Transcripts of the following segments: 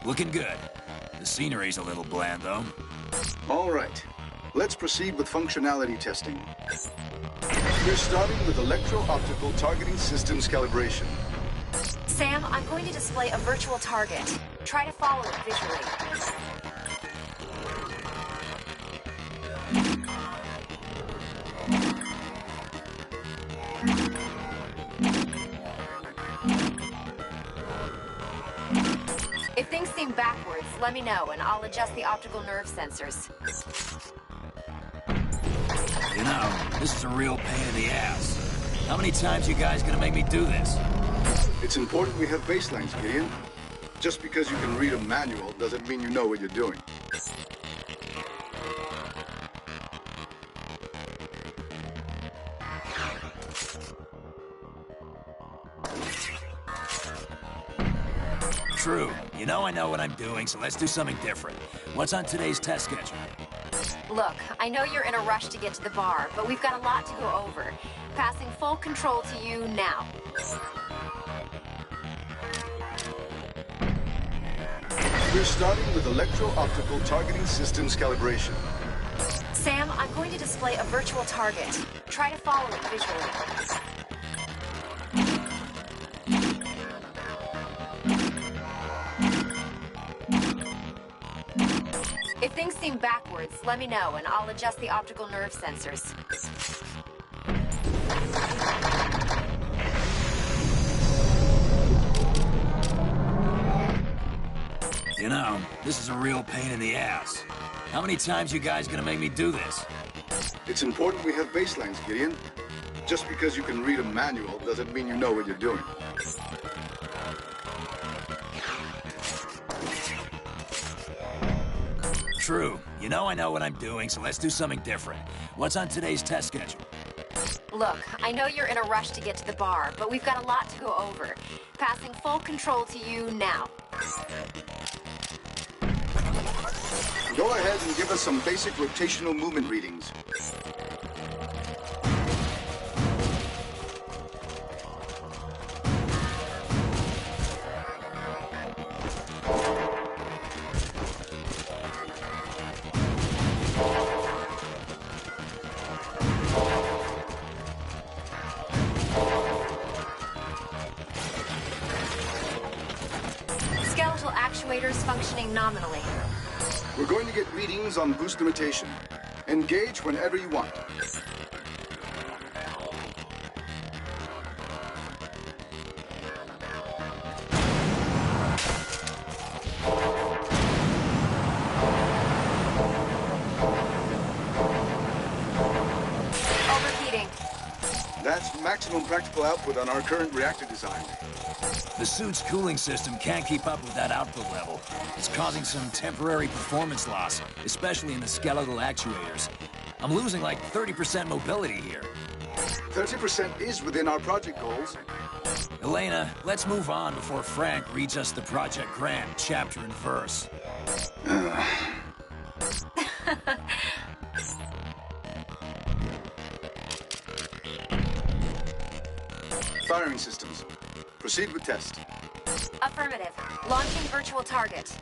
Looking good. The scenery's a little bland, though. All right. Let's proceed with functionality testing. We're starting with electro-optical targeting systems calibration. Sam, I'm going to display a virtual target. Try to follow it visually. If things seem backwards, let me know and I'll adjust the optical nerve sensors. You know, this is a real pain in the ass. How many times you guys gonna make me do this? It's important we have baselines, Gideon. Just because you can read a manual doesn't mean you know what you're doing. True. You know I know what I'm doing, so let's do something different. What's on today's test schedule? Look, I know you're in a rush to get to the bar, but we've got a lot to go over. Passing full control to you now. We're starting with electro-optical targeting systems calibration. Sam, I'm going to display a virtual target. Try to follow it visually. If things seem backwards, let me know and I'll adjust the optical nerve sensors. You know, this is a real pain in the ass. How many times you guys gonna make me do this? It's important we have baselines, Gideon. Just because you can read a manual doesn't mean you know what you're doing. True. You know I know what I'm doing, so let's do something different. What's on today's test schedule? Look, I know you're in a rush to get to the bar, but we've got a lot to go over. Passing full control to you now. Go ahead and give us some basic rotational movement readings. Skeletal actuators functioning nominally. We're going to get readings on boost limitation. Engage whenever you want. Overheating. That's maximum practical output on our current reactor design. The suit's cooling system can't keep up with that output level. It's causing some temporary performance loss, especially in the skeletal actuators. I'm losing like 30% mobility here. 30% is within our project goals. Elena, let's move on before Frank reads us the Project Grant chapter and verse. Firing systems. Proceed with test. Affirmative. Launching virtual target.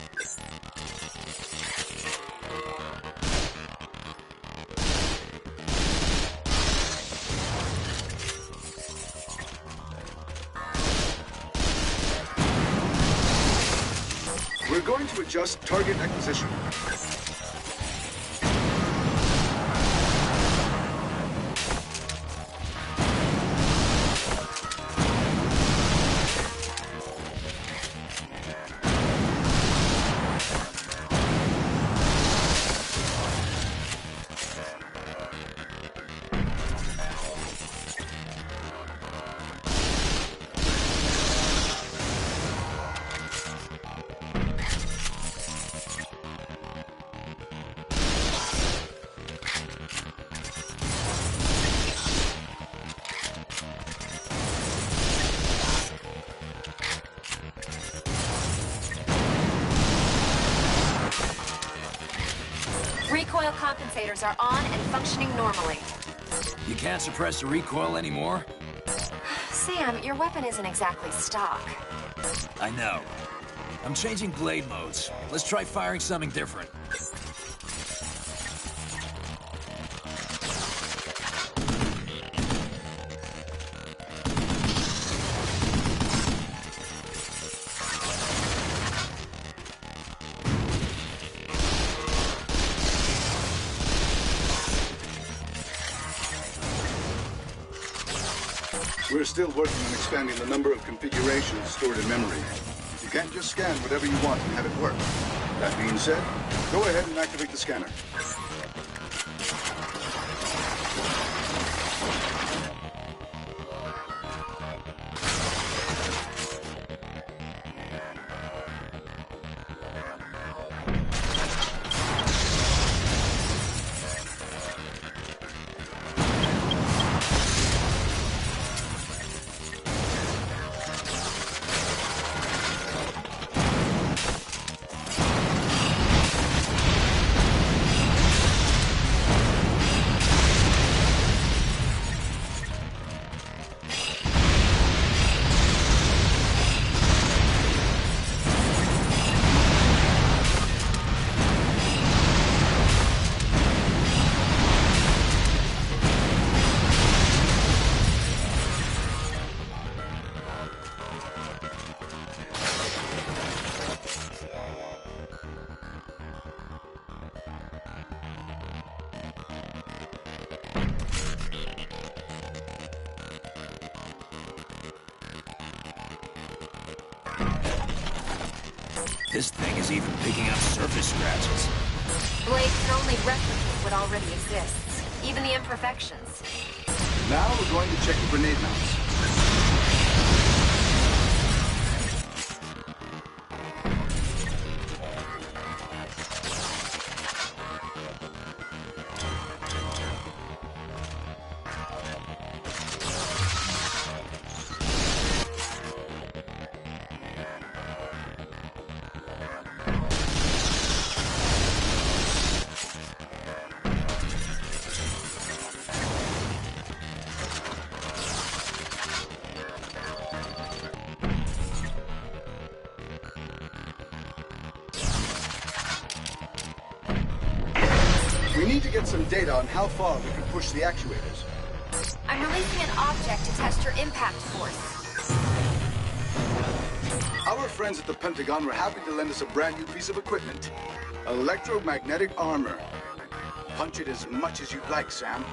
We're going to adjust target acquisition. Recoil compensators are on and functioning normally. You can't suppress the recoil Sam, your weapon isn't exactly stock. I know. I'm changing blade modes. Let's try firing something different. We're still working on expanding the number of configurations stored in memory. You can't just scan whatever you want and have it work. That being said, go ahead and activate the scanner. This thing is even picking up surface scratches. Blade can only replicate what already exists, even the imperfections. Now we're going to check the grenade mounts. We need to get some data on how far we can push the actuators. I'm releasing an object to test your impact force. Our friends at the Pentagon were happy to lend us a brand new piece of equipment. Electromagnetic armor. Punch it as much as you'd like, Sam.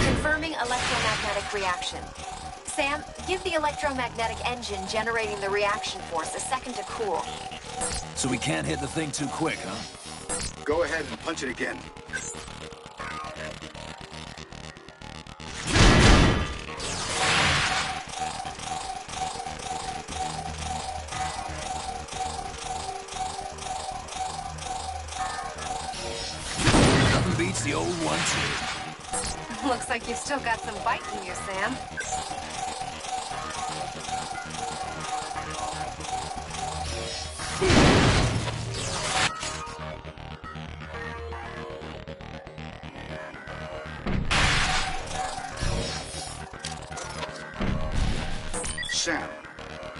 Confirming electromagnetic reaction. Sam, give the electromagnetic engine generating the reaction force a second to cool. So we can't hit the thing too quick, huh? Go ahead and punch it again. Nothing beats the old 1-2. Looks like you've still got some bite in you, Sam. Sam,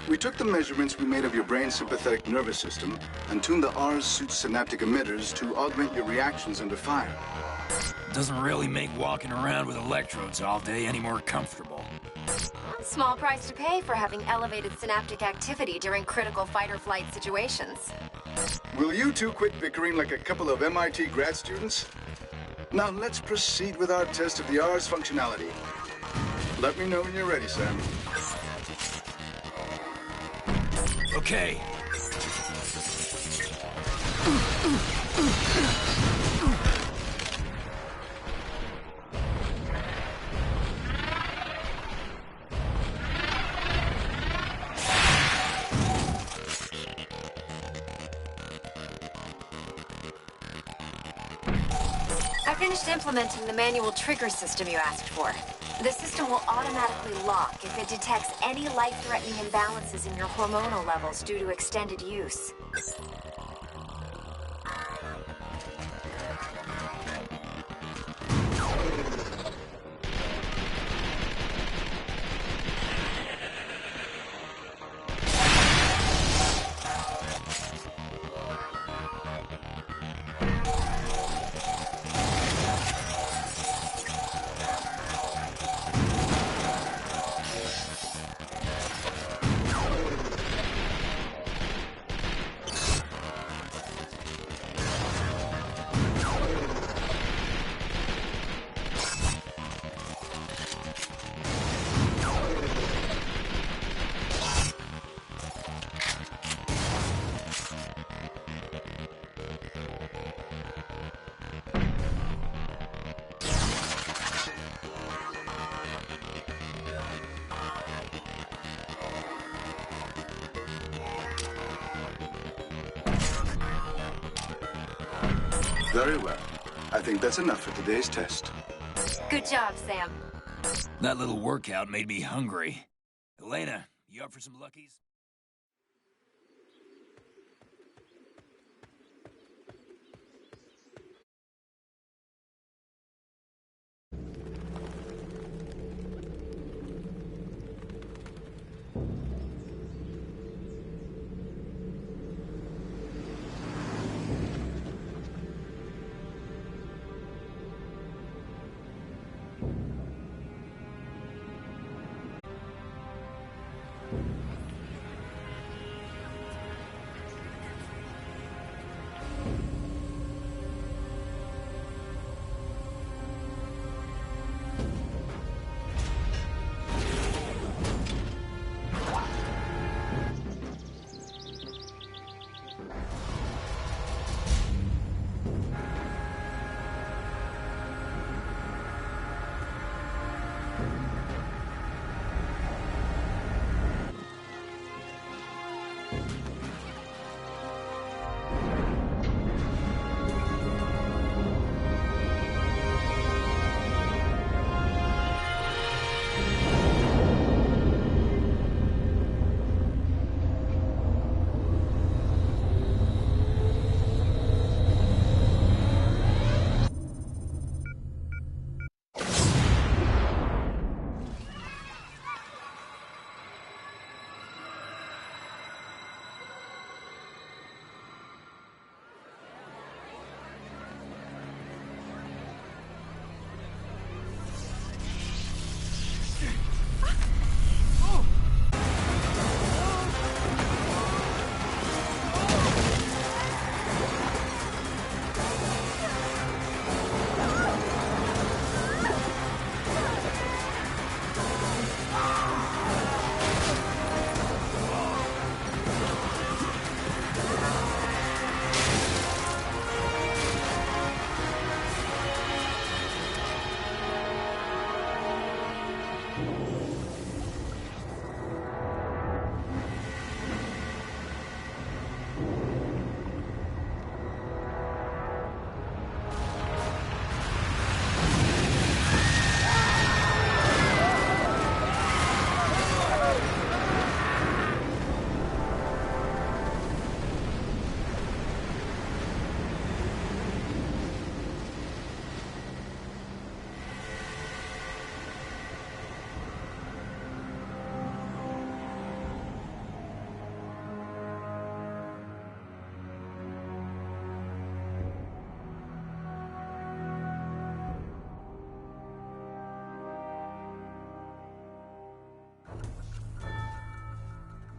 we took the measurements we made of your brain's sympathetic nervous system and tuned the R's suit's synaptic emitters to augment your reactions under fire. Doesn't really make walking around with electrodes all day any more comfortable. Small price to pay for having elevated synaptic activity during critical fight-or-flight situations. Will you two quit bickering like a couple of MIT grad students? Now let's proceed with our test of the R's functionality. Let me know when you're ready, Sam. Okay. I finished implementing the manual trigger system you asked for. The system will automatically lock if it detects any life-threatening imbalances in your hormonal levels due to extended use. Very well. I think that's enough for today's test. Good job, Sam. That little workout made me hungry. Elena, you up for some Luckies?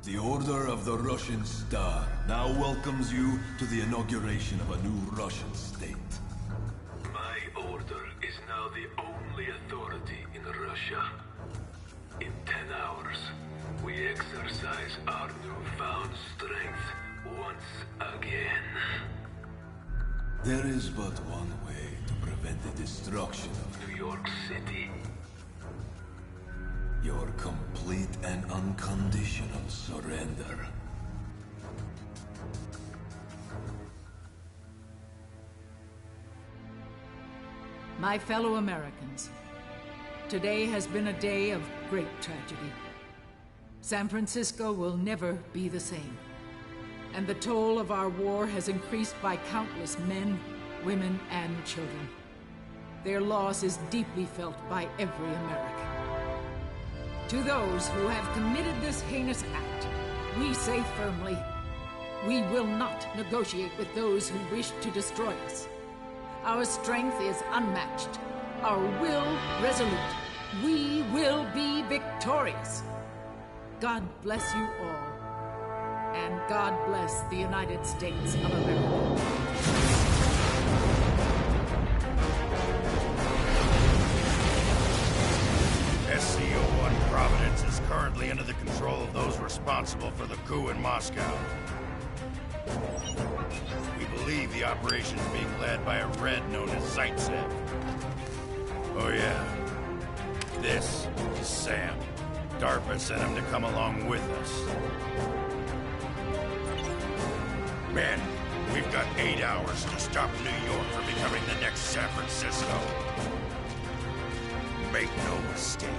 The Order of the Russian Star now welcomes you to the inauguration of a new Russian state. My order is now the only authority in Russia. In 10 hours, we exercise our newfound strength once again. There is but one way to prevent the destruction of New York City. your complete and unconditional surrender. My fellow Americans, today has been a day of great tragedy. San Francisco will never be the same, and the toll of our war has increased by countless men, women, and children. Their loss is deeply felt by every American. To those who have committed this heinous act, we say firmly, we will not negotiate with those who wish to destroy us. Our strength is unmatched, our will resolute. We will be victorious. God bless you all, and God bless the United States of America. SCO-1 Providence is currently under the control of those responsible for the coup in Moscow. We believe the operation is being led by a Red known as Zaitsev. Oh yeah, this is Sam. DARPA sent him to come along with us. Men, We've got 8 hours to stop New York from becoming the next San Francisco. Make no mistake,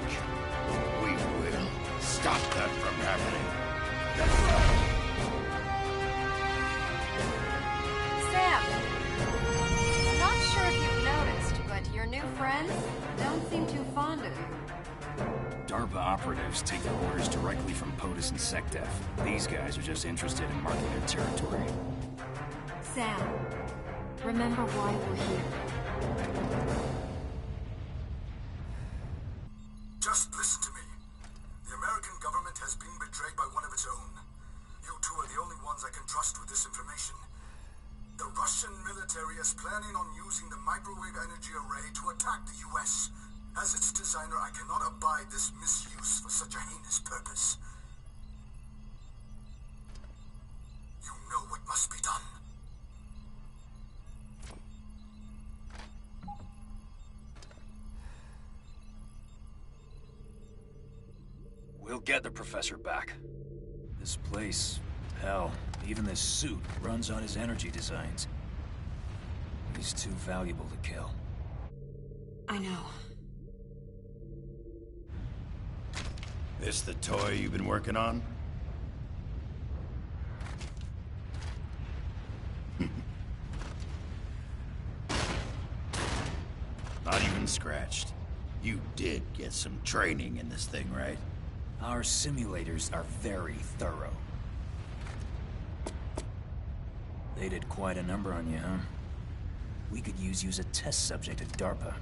we will stop that from happening. Sam, I'm not sure if you've noticed, but your new friends don't seem too fond of you. DARPA operatives take their orders directly from POTUS and SecDef. These guys are just interested in marking their territory. Sam, remember why we're here. Just listen to me. The American government has been betrayed by one of its own. You two are the only ones I can trust with this information. The Russian military is planning on using the microwave energy array to attack the U.S. As its designer, I cannot abide this misuse for such a heinous purpose. You know what must be done. We'll get the professor back. This place, hell, even this suit runs on his energy designs. He's too valuable to kill. I know. This the toy you've been working on? Not even scratched. You did get some training in this thing, right? Our simulators are very thorough. They did quite a number on you, huh? We could use you as a test subject at DARPA.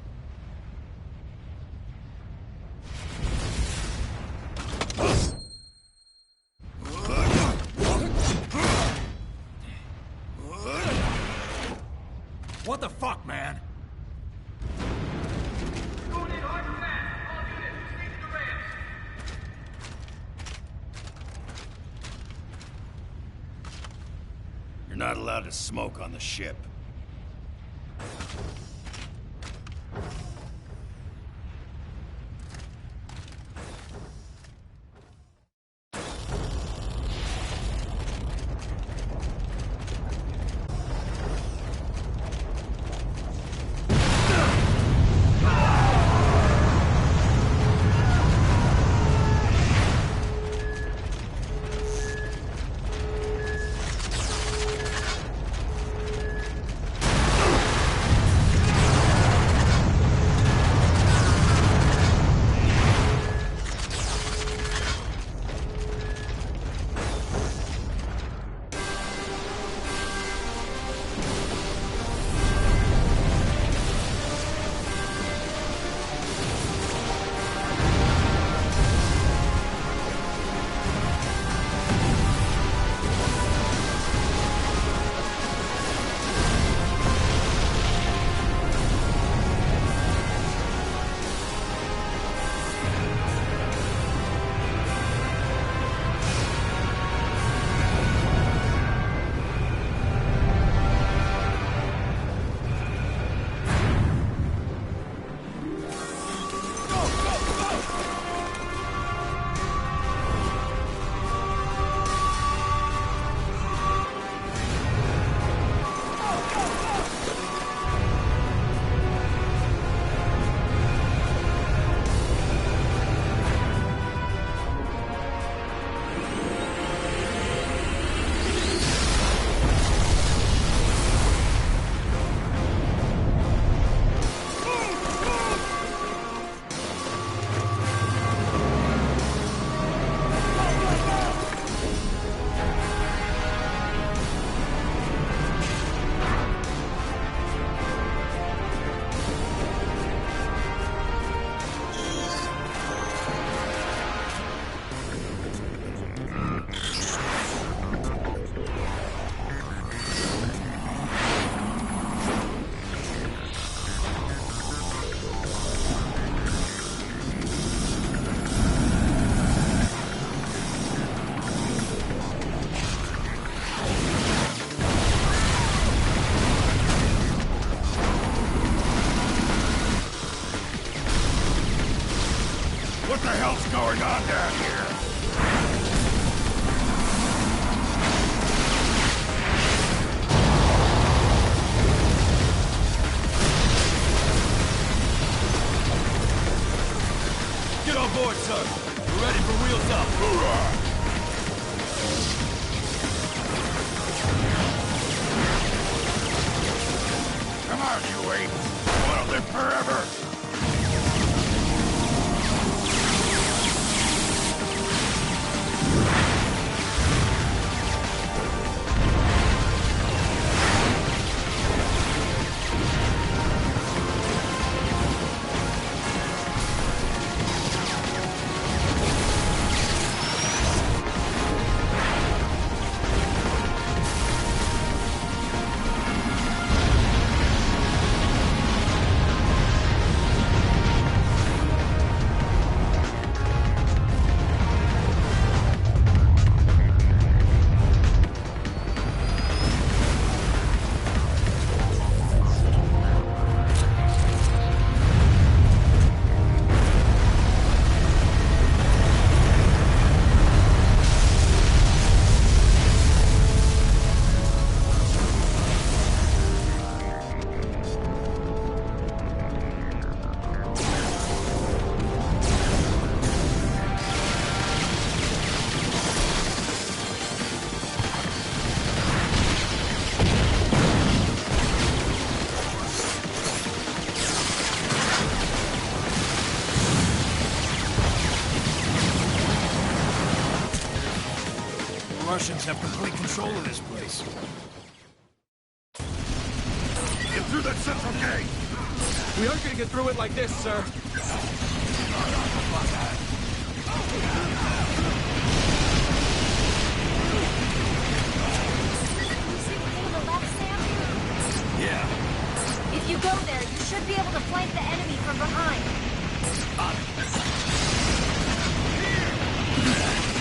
What the fuck, man? You're not allowed to smoke on the ship. What the hell's going on down here? report, sir. We're ready for wheels up. Hoorah! Come on, you ape! I want to live forever! The Russians have complete control of this place. Get through that central gate! We aren't gonna get through it like this, sir. Yeah. If you go there, you should be able to flank the enemy from behind.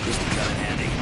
Pistol gun handy.